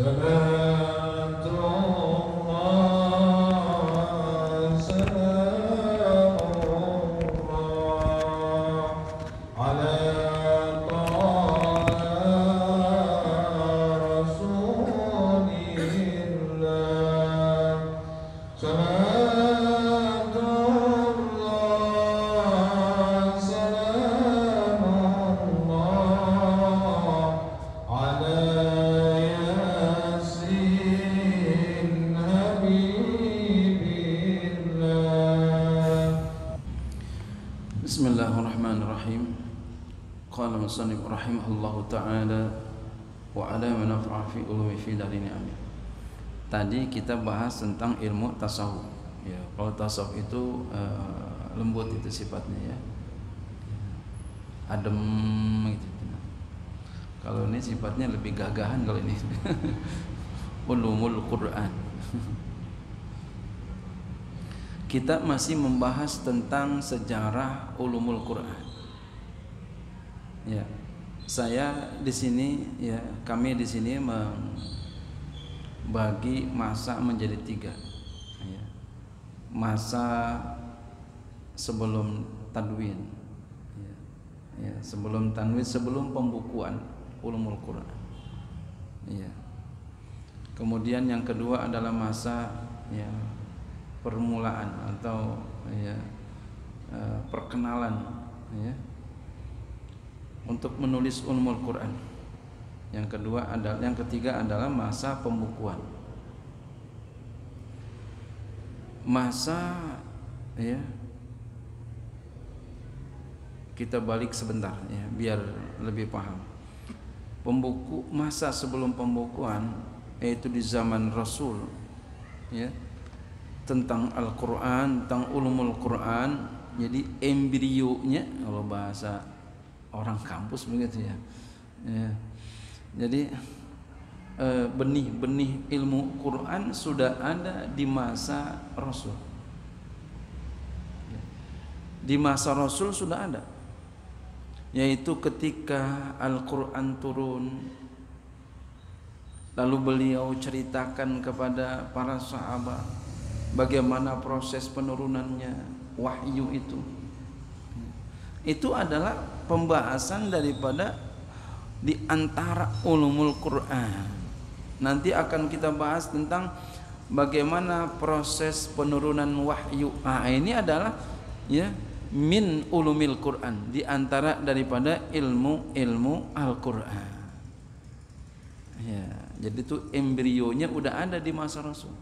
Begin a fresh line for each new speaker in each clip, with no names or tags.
صلاة الله سلام الله على طه رسول الله صلاة الله سلام الله على ياسين حبيب الله.
Bismillahirrahmanirrahim. Qala musannif rahimahullahu ta'ala wa ala manaf'a fi ulumi fi darini amin. Tadi kita bahas tentang ilmu tasawuf. Ya, kalau tasawuf itu lembut itu sifatnya ya. Adem gitu. Kalau ini sifatnya lebih gagahan kalau ini. Ulumul Quran. Kita masih membahas tentang sejarah ulumul Quran. Ya, saya di sini ya, kami di sini membagi masa menjadi 3. Ya. Masa sebelum tadwin, ya, sebelum tanwin, sebelum pembukuan ulumul Quran. Ya. Kemudian yang kedua adalah masa ya permulaan atau ya perkenalan ya untuk menulis ulumul Quran. Yang ketiga adalah masa pembukuan. Masa ya kita balik sebentar ya biar lebih paham. Masa sebelum pembukuan yaitu di zaman Rasul ya, tentang Al-Quran, tentang ulumul Quran. Jadi embrionya kalau bahasa orang kampus begitu ya, ya. Jadi benih-benih ilmu Quran sudah ada di masa Rasul. Di masa Rasul sudah ada, yaitu ketika Al-Quran turun, lalu beliau ceritakan kepada para sahabat bagaimana proses penurunannya wahyu itu. Itu adalah pembahasan daripada di antara ulumul Quran. Nanti akan kita bahas tentang bagaimana proses penurunan wahyu. Ini adalah ya min ulumil Quran, di antara daripada ilmu Al-Quran. Ya, jadi itu embrionya udah ada di masa Rasul.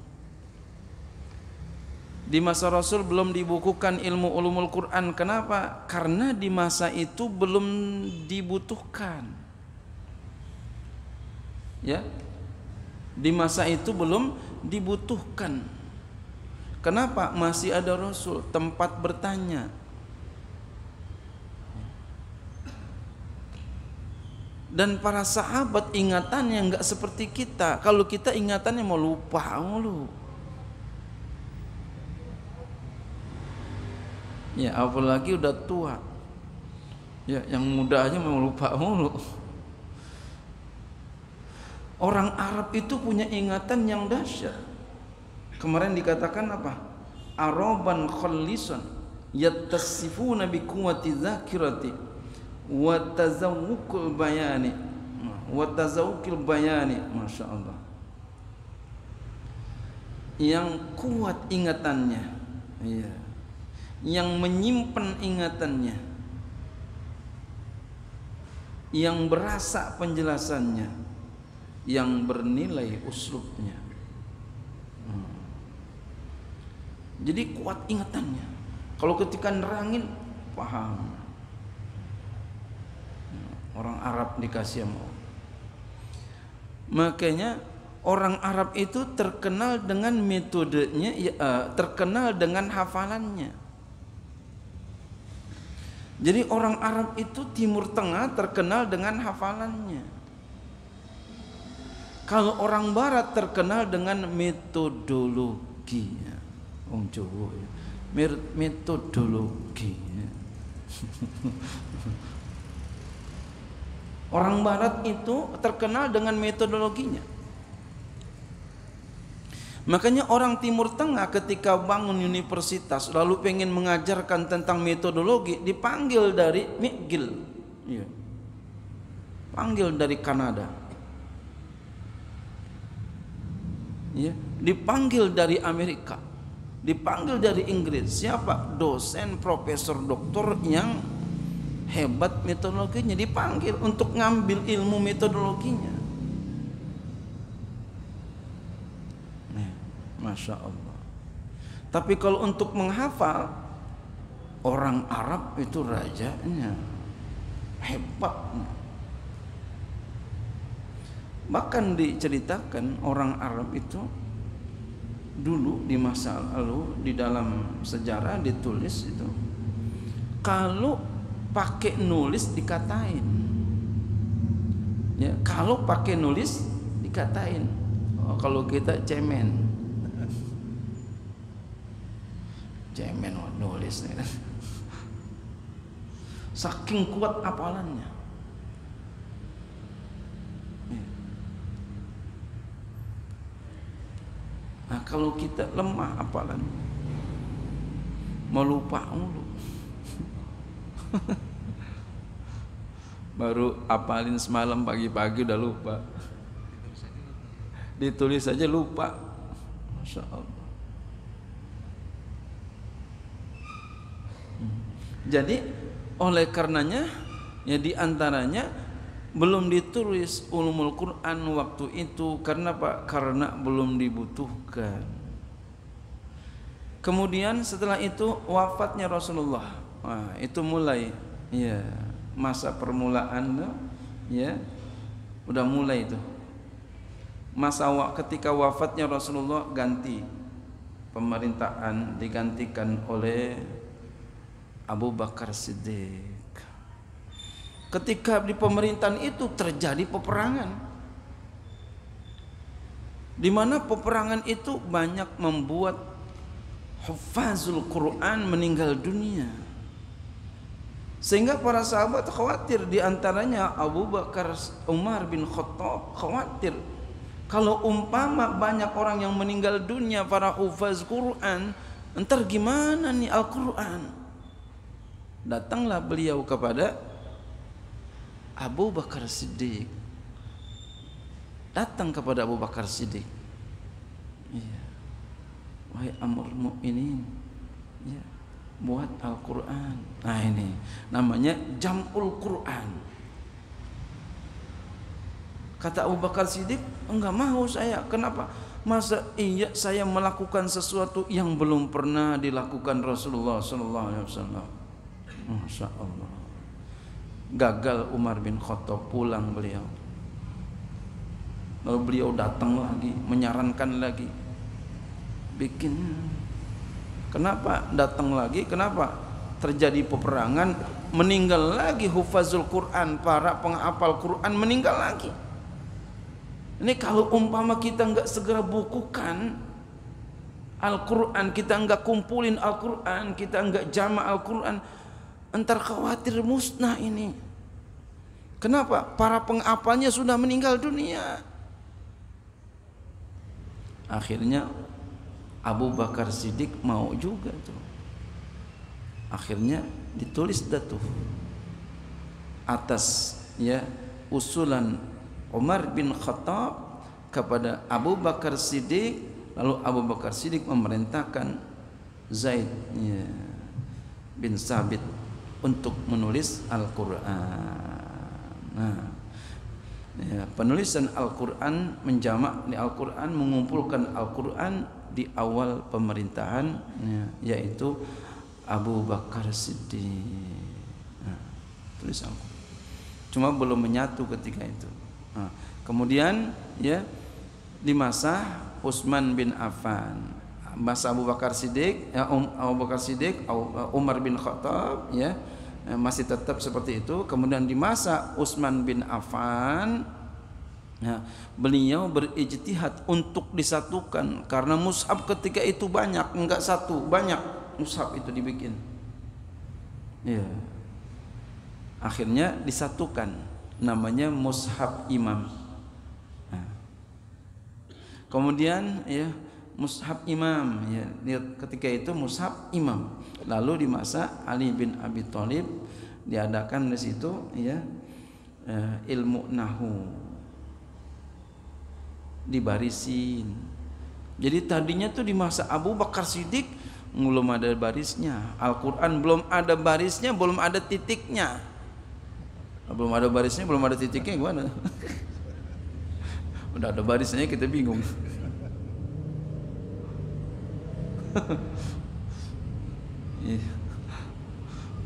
Di masa Rasul belum dibukukan ilmu ulumul Quran. Kenapa? Karena di masa itu belum dibutuhkan. Ya, di masa itu belum dibutuhkan. Kenapa? Masih ada Rasul, tempat bertanya. Dan para sahabat ingatannya nggak seperti kita. Kalau kita ingatannya mau lupa mulu. Ya, apalagi udah tua. Ya, yang muda aja mau lupa mulu. Orang Arab itu punya ingatan yang dahsyat. Kemarin dikatakan apa? Araban khallisan yattasifuna bi quwwati dzakirati wa tazawwuqil bayani. Masya Allah. Yang kuat ingatannya. Iya. Yang menyimpan ingatannya, yang berasa penjelasannya, yang bernilai uslubnya. Jadi kuat ingatannya. Kalau ketika nerangin paham. Orang Arab dikasih sama Allah. Makanya orang Arab itu terkenal dengan metodenya, terkenal dengan hafalannya. Jadi orang Arab itu Timur Tengah terkenal dengan hafalannya. Kalau orang Barat terkenal dengan metodologinya. Jawa ya. Metodologi. Orang Barat itu terkenal dengan metodologinya. Makanya orang Timur Tengah ketika bangun universitas lalu pengen mengajarkan tentang metodologi, dipanggil dari McGill, ya, panggil dari Kanada, ya, dipanggil dari Amerika, dipanggil dari Inggris. Siapa? Dosen, profesor, doktor yang hebat metodologinya dipanggil untuk ngambil ilmu metodologinya. Masya Allah. Tapi kalau untuk menghafal, orang Arab itu rajanya, hebatnya. Bahkan diceritakan orang Arab itu dulu di masa lalu, di dalam sejarah ditulis itu, kalau pakai nulis dikatain, ya, kalau pakai nulis dikatain, oh, kalau kita cemen. Cemen nulis nih. Saking kuat hafalannya. Nah, kalau kita lemah hafalan, melupa mulu. Baru hafalin semalam pagi-pagi udah lupa. Ditulis saja lupa. Masya Allah. Jadi oleh karenanya, ya, diantaranya belum ditulis ulumul Quran waktu itu karena Pak, karena belum dibutuhkan. Kemudian setelah itu wafatnya Rasulullah, nah, itu mulai, ya, masa permulaan, ya, udah mulai itu masa ketika wafatnya Rasulullah, ganti pemerintahan, digantikan oleh Abu Bakar Siddiq. Ketika di pemerintahan itu terjadi peperangan, di mana peperangan itu banyak membuat hufazul Quran meninggal dunia, sehingga para sahabat khawatir. Di antaranya Abu Bakar, Umar bin Khattab khawatir kalau umpama banyak orang yang meninggal dunia para hufaz Quran, entar gimana nih Al-Quran. Datanglah beliau kepada Abu Bakar Siddiq. Datang kepada Abu Bakar Siddiq. Iya. Wahai Amirul Mukminin, ya, buat Al-Quran. Nah, ini namanya Jam'ul Quran. Kata Abu Bakar Siddiq, enggak mau saya. Kenapa? Masa iya saya melakukan sesuatu yang belum pernah dilakukan Rasulullah SAW. Masya Allah. Gagal Umar bin Khattab, pulang beliau. Lalu beliau datang lagi, menyarankan lagi, bikin. Kenapa datang lagi? Kenapa terjadi peperangan? Meninggal lagi hufazul Quran, para penghafal Quran meninggal lagi. Ini kalau umpama kita enggak segera bukukan Al-Quran, kita enggak kumpulin Al-Quran, kita enggak jama' Al-Quran, entar khawatir musnah ini. Kenapa? Para penghafalnya sudah meninggal dunia. Akhirnya Abu Bakar Siddiq mau juga tuh. Akhirnya ditulis dah tuh atas, ya, usulan Umar bin Khattab kepada Abu Bakar Siddiq. Lalu Abu Bakar Siddiq memerintahkan Zaid, ya, bin Sabit untuk menulis Al-Quran. Nah, ya, penulisan Al-Quran, menjamak di Al-Quran, mengumpulkan Al-Quran di awal pemerintahan, ya, yaitu Abu Bakar Siddiq. Nah, tulis Al-Quran. Cuma belum menyatu ketika itu. Nah, kemudian, ya, di masa Utsman bin Affan, masa Abu Bakar Siddiq, ya, Abu Bakar Siddiq, Umar bin Khattab, ya, masih tetap seperti itu. Kemudian di masa Utsman bin Affan, ya, beliau berijtihad untuk disatukan karena mushaf ketika itu banyak, enggak satu, banyak mushaf itu dibikin. Ya. Akhirnya disatukan, namanya mushaf imam. Nah. Kemudian, ya, mushaf imam ya. Ketika itu mushaf imam. Lalu di masa Ali bin Abi Thalib diadakan di situ ya ilmu nahu dibarisin. Jadi tadinya tuh di masa Abu Bakar Siddiq belum ada barisnya. Al-Quran belum ada barisnya, belum ada titiknya. Belum ada barisnya, belum ada titiknya gimana? Udah ada barisnya kita bingung.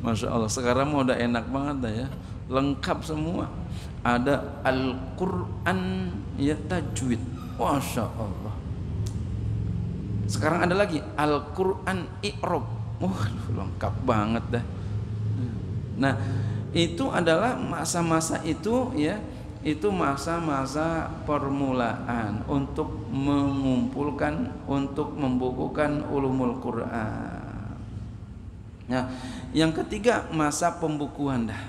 Masya Allah, sekarang mah udah enak banget dah ya, lengkap semua. Ada Al-Quran ya tajwid, Masya Allah. Sekarang ada lagi Al-Quran i'rab, lengkap banget dah. Nah itu adalah masa-masa itu ya, itu masa-masa permulaan untuk mengumpulkan, untuk membukukan ulumul Quran. Nah, yang ketiga masa pembukuan dah.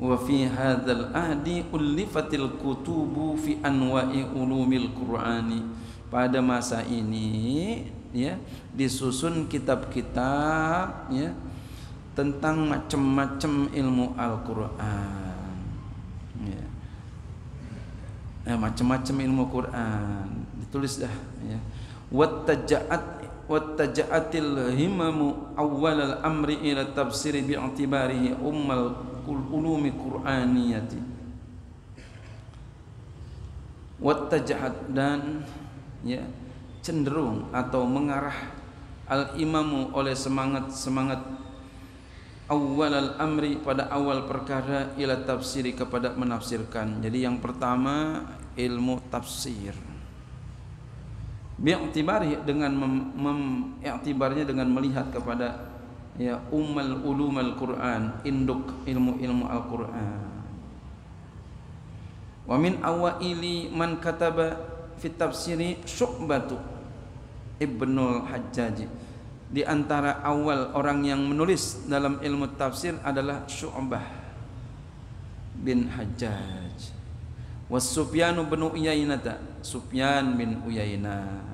Wa fi hadzal ahdi ulifatil kutubu fi anwa'i ulumil Qur'ani. Pada masa ini ya disusun kitab-kitab ya tentang macam-macam ilmu Al-Qur'an. Ya. Macam-macam ilmu Quran ditulis dah ya. Wattaja'atil himamu awwalal amri ila tafsiri bi'tibarihi ummal ulumi qur'aniyati. Wattaja'at dan ya cenderung atau mengarah al imamu oleh semangat awwalal amri pada awal perkara ila tafsiri kepada menafsirkan. Jadi yang pertama ilmu tafsir. Bi'tibari dengan mengiktibarnya dengan melihat kepada ya ummal ulumul Quran, induk ilmu-ilmu Al-Qur'an. Wa min awaili man kataba fi tafsiri Syu'batu Ibnul Hajjaj. Di antara awal orang yang menulis dalam ilmu tafsir adalah Syu'bah bin Hajjaj. Was Sufyan bin Uyainah, Sufyan bin Uyainah.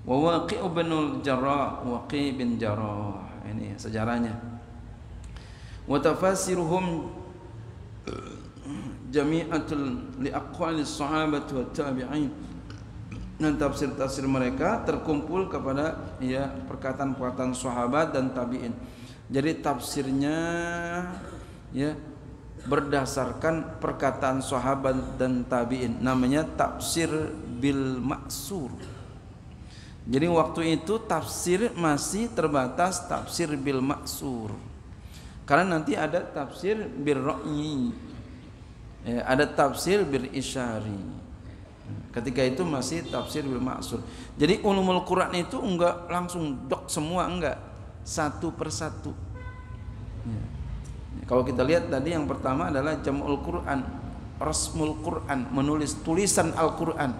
Wa Waqi' bin Jarrah, Waqi' bin Jarrah. Ini sejarahnya. Wa tafasiruhum jami'atul li aqwalis sahabat wa tabi'in. Dan tafsir-tafsir mereka terkumpul kepada ya perkataan-perkataan sahabat dan tabi'in. Jadi tafsirnya ya berdasarkan perkataan sahabat dan tabi'in, namanya tafsir bil ma'sur. Jadi waktu itu tafsir masih terbatas tafsir bil ma'sur. Karena nanti ada tafsir bil ra'yi, ya, ada tafsir bil isyari. Ketika itu masih tafsir bil ma'sur. Jadi ulumul Quran itu enggak langsung dok semua, enggak, satu persatu. Ya. Kalau kita lihat tadi yang pertama adalah jam'ul Quran, rasmul Quran, menulis tulisan Al-Quran.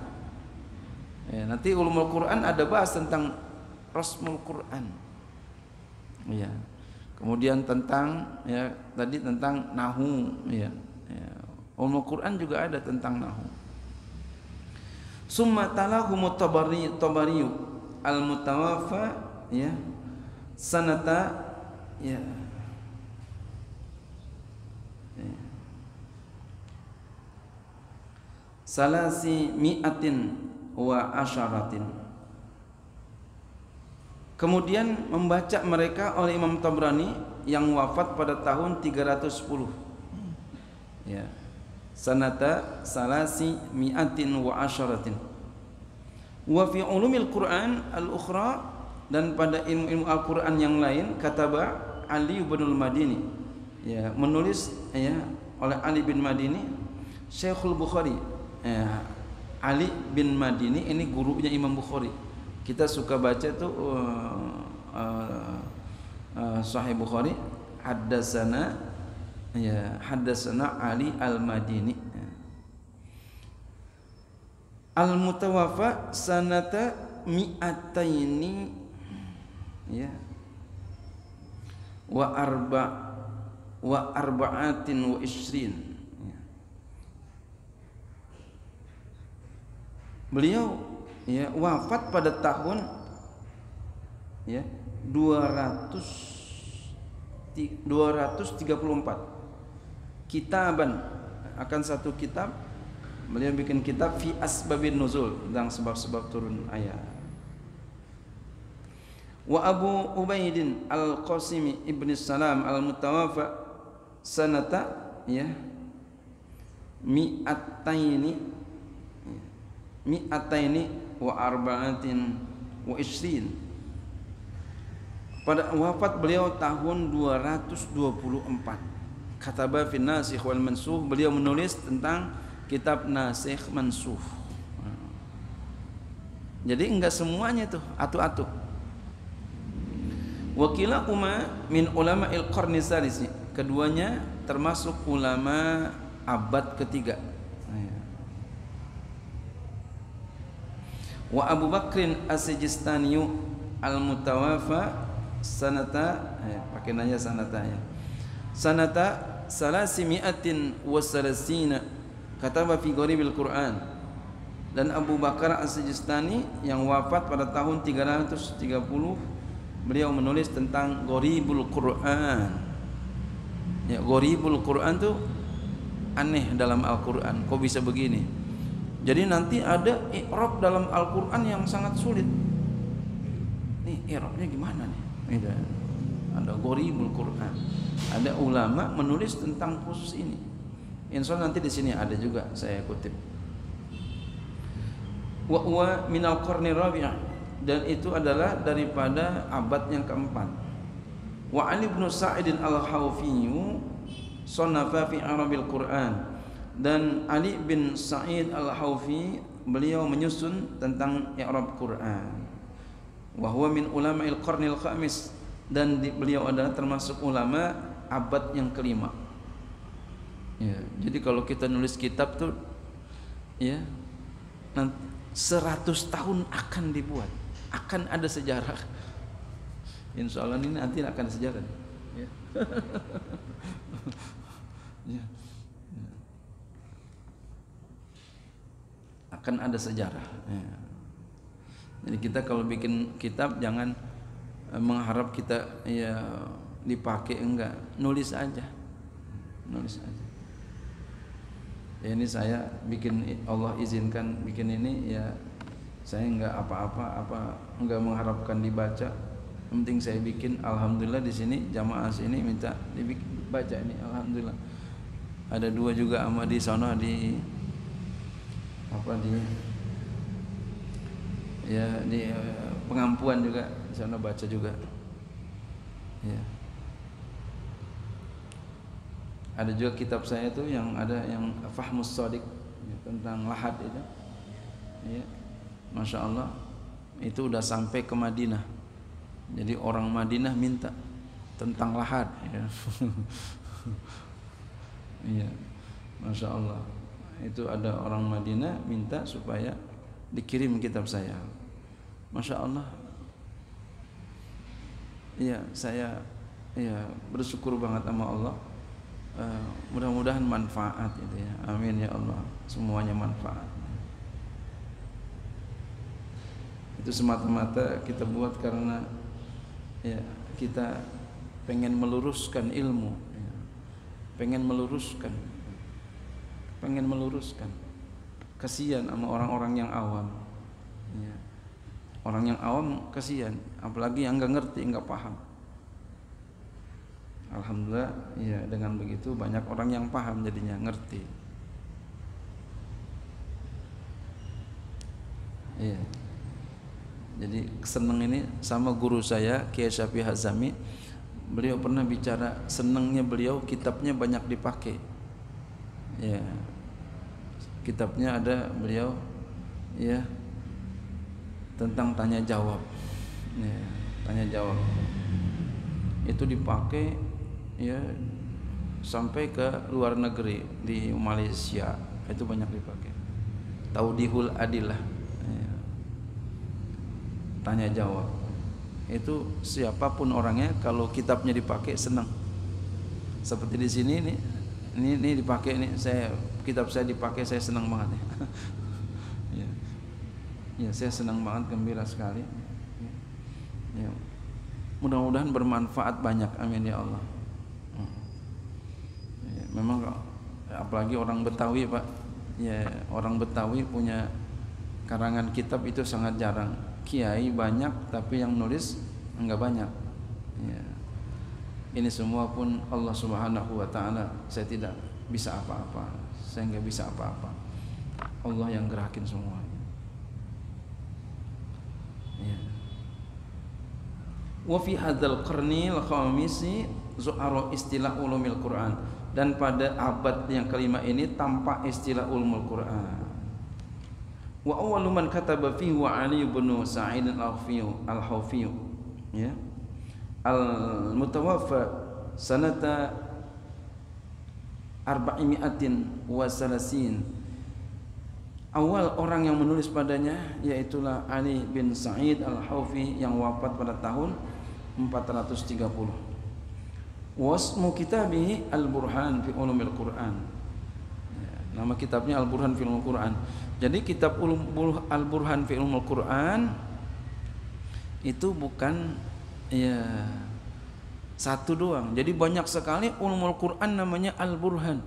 Ya, nanti ulumul Quran ada bahas tentang rasmul Quran. Ya. Kemudian tentang ya tadi tentang nahu ya. Ya. Ulumul Quran juga ada tentang nahu. Summa talahum tabari al-mutawaffa ya sanata ya salasi mi'atin wa asyaratin. Kemudian membaca mereka oleh Imam Tabrani yang wafat pada tahun 310 ya sanata salasi mi'atin wa asyaratin. Wa fi ulumil Quran al-ukhra, dan pada ilmu-ilmu Al-Quran yang lain kataba Ali bin Madini ya menulis ya oleh Ali bin Madini Syekhul Bukhari ya. Ali bin Madini ini gurunya Imam Bukhari. Kita suka baca tuh Sahih Bukhari, haddatsana ya haddatsana Ali al-Madini. Al-mutawaffa sanata mi'ataini ya wa arba'atin wa isrin. Beliau ya wafat pada tahun ya 234 kitaban, akan satu kitab. Beliau bikin kitab fi asbabin nuzul, tentang sebab-sebab turun ayat. Wa Abu Ubaidin Al-Qasimi Ibn Salam Al-Mutawafa sanata ya mi'ataini wa arba'atin wa isrin. Pada wafat beliau tahun 224. Kataba fi nasikh wal mansukh, beliau menulis tentang kitab nasikh mansukh. Jadi enggak semuanya itu atu-atu. Wa kilahuma min ulama'il qarni salisi, keduanya termasuk ulama abad ketiga. Wa Abu Bakrin As-Sijistani Al-Mutawafa sanata, pakai nanya sanata ya. Sanata salasimi'atin wa salasina kataba fi Gharibil Quran. Dan Abu Bakar As-Sijistani yang wafat pada tahun 330, beliau menulis tentang Gharibul Quran. Ya, Gharibul Quran tuh aneh dalam Al-Quran. Kok bisa begini? Jadi nanti ada i'rab dalam Al-Quran yang sangat sulit. Nih i'rabnya gimana nih? Ada Gharibul Quran. Ada ulama menulis tentang khusus ini. Insyaallah nanti di sini ada juga saya kutip. Wa huwa minal qarni rabi', dan itu adalah daripada abad yang keempat. Wa Ali bin Sa'id al-Khawfi sanafa fi Arabil Quran, dan Ali bin Sa'id al-Khawfi beliau menyusun tentang i'rab Quran. Wa huwa min ulama'il qarnil khamis, dan beliau adalah termasuk ulama abad yang kelima. Ya, jadi kalau kita nulis kitab tuh ya 100 tahun akan dibuat, akan ada sejarah. Insya Allah ini nanti akan ada sejarah. Ya. Ya. Akan ada sejarah. Ya. Jadi kita kalau bikin kitab jangan mengharap kita ya dipakai, enggak, nulis aja. Nulis aja. Ya, ini saya bikin, Allah izinkan bikin ini ya, saya enggak apa-apa, enggak mengharapkan dibaca. Yang penting saya bikin, alhamdulillah di sini jamaah sini minta dibaca ini, alhamdulillah. Ada 2 juga sama di sana di pengampuan juga di sana baca juga. Ya. Ada juga kitab saya itu yang ada yang Fahmus Shadiq ya, tentang lahad itu. Ya. Masya Allah itu udah sampai ke Madinah. Jadi orang Madinah minta tentang lahad. Ya. Iya, Masya Allah. Itu ada orang Madinah minta supaya dikirim kitab saya. Masya Allah. Iya, saya bersyukur banget sama Allah. Mudah-mudahan manfaat itu ya. Amin ya Allah. Semuanya manfaat. Itu semata-mata kita buat karena ya kita pengen meluruskan ilmu, ya. pengen meluruskan. Kasihan sama orang-orang yang awam. Ya. Orang yang awam kasihan, apalagi yang nggak ngerti, nggak paham. Alhamdulillah, ya dengan begitu banyak orang yang paham jadinya ngerti. Iya. Jadi seneng ini sama guru saya Kiai Syafi'i Hazami. Beliau pernah bicara senengnya beliau kitabnya banyak dipakai. Ya. Kitabnya ada beliau ya tentang tanya jawab. Ya, tanya jawab. Itu dipakai ya sampai ke luar negeri, di Malaysia itu banyak dipakai. Taudihul Adillah ya. Tanya jawab itu siapapun orangnya kalau kitabnya dipakai senang. Seperti di sini ini dipakai, ini kitab saya dipakai, saya senang banget ya. Ya. Ya, saya senang banget, gembira sekali. Ya. Mudah-mudahan bermanfaat banyak, amin ya Allah. Ya, memang apalagi orang Betawi Pak, ya orang Betawi punya karangan kitab itu sangat jarang. Kiai banyak tapi yang nulis enggak banyak. Ya. Ini semua pun Allah Subhanahu wa taala, saya tidak bisa apa-apa. Saya enggak bisa apa-apa. Allah yang gerakin semua. Ya. Wa fi hadzal qarni al-khamisi zu'ara istilah ulumil Quran, dan pada abad yang kelima ini tampak istilah ulumul Quran. Wa awwalu man kataba fihi wa Ali bin Sa'id al-Hawfi, ya, al-mutawaffa sanata 430. Awal orang yang menulis padanya yaitulah Ali bin Sa'id al-Hawfi yang wafat pada tahun 430. Wasmu kitabihi Al-Burhan fi Ulumil Quran. Ya, nama kitabnya Al-Burhan fi Ulumil Quran. Jadi kitab Al-Burhan fi Ulumil Quran itu bukan ya satu doang. Jadi banyak sekali Ulumul Quran namanya Al-Burhan.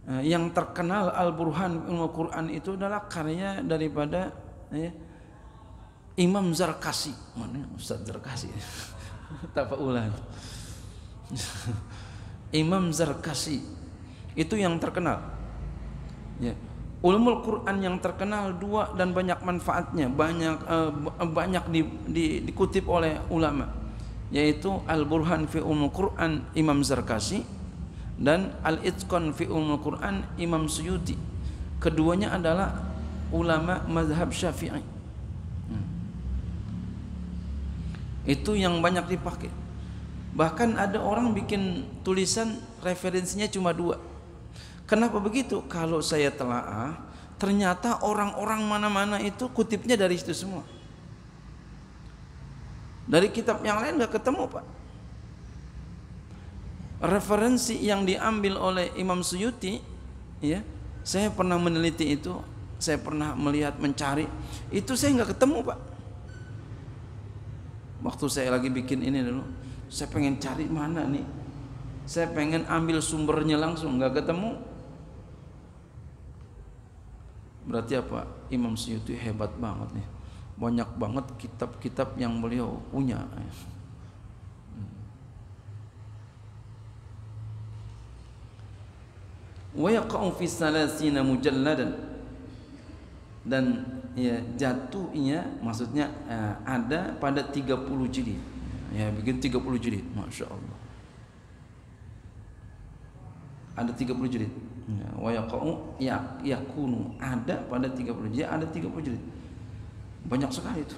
Yang terkenal Al-Burhan Ulumul Quran itu adalah karya daripada ya, Imam Zarkasi. Mana Ustaz Zarkasi? Tafaulan. Imam Zarkasi itu yang terkenal. Ya. Ulumul Quran yang terkenal dua dan banyak manfaatnya, banyak dikutip oleh ulama, yaitu Al-Burhan fi Ulumul Quran Imam Zarkasi dan Al-Itqan fi Ulumul Quran Imam Suyuti. Keduanya adalah ulama mazhab Syafi'i. Itu yang banyak dipakai. Bahkan ada orang bikin tulisan referensinya cuma 2. Kenapa begitu? Kalau saya telaah, ternyata orang-orang mana-mana itu kutipnya dari situ semua. Dari kitab yang lain nggak ketemu Pak. Referensi yang diambil oleh Imam Suyuti, ya, saya pernah meneliti itu, saya pernah melihat, mencari, itu saya nggak ketemu Pak. Waktu saya lagi bikin ini dulu, saya pengen cari mana nih, saya pengen ambil sumbernya langsung, nggak ketemu. Berarti apa? Imam Suyuti hebat banget nih, banyak banget kitab-kitab yang beliau punya. Wa yaqa'u fi 30 mujalladan, dan ya jatuhnya maksudnya ada pada 30 jilid. Ya, bikin 30 jilid, Masya Allah. Ada 30 jilid. Ya, wa yaqa'u yakunu, ada pada 30 jilid, ada 30 jilid. Banyak sekali itu.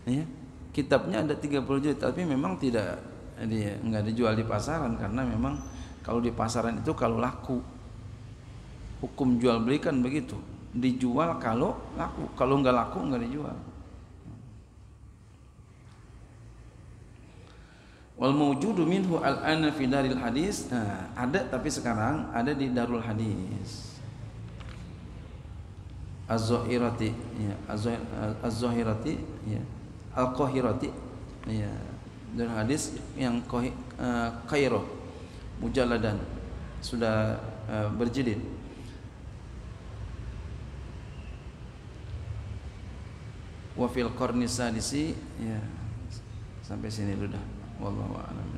Ya, kitabnya ada 30 jilid, tapi memang enggak dijual di pasaran, karena memang kalau di pasaran itu kalau laku, hukum jual beli kan begitu, dijual kalau laku, kalau enggak laku enggak dijual. Wal mawjudu minhu al-ana fi daril hadis. Nah, ada tapi sekarang ada di Darul Hadis. Az-Zahirati, ya, Az-Zahirati, ya, Al-Qahirati, ya, Darul Hadis yang Kairo, mujalladan, sudah berjilid. Wa fil qarni sadisi, ya, sampai sini sudah. Wallahu a'lam.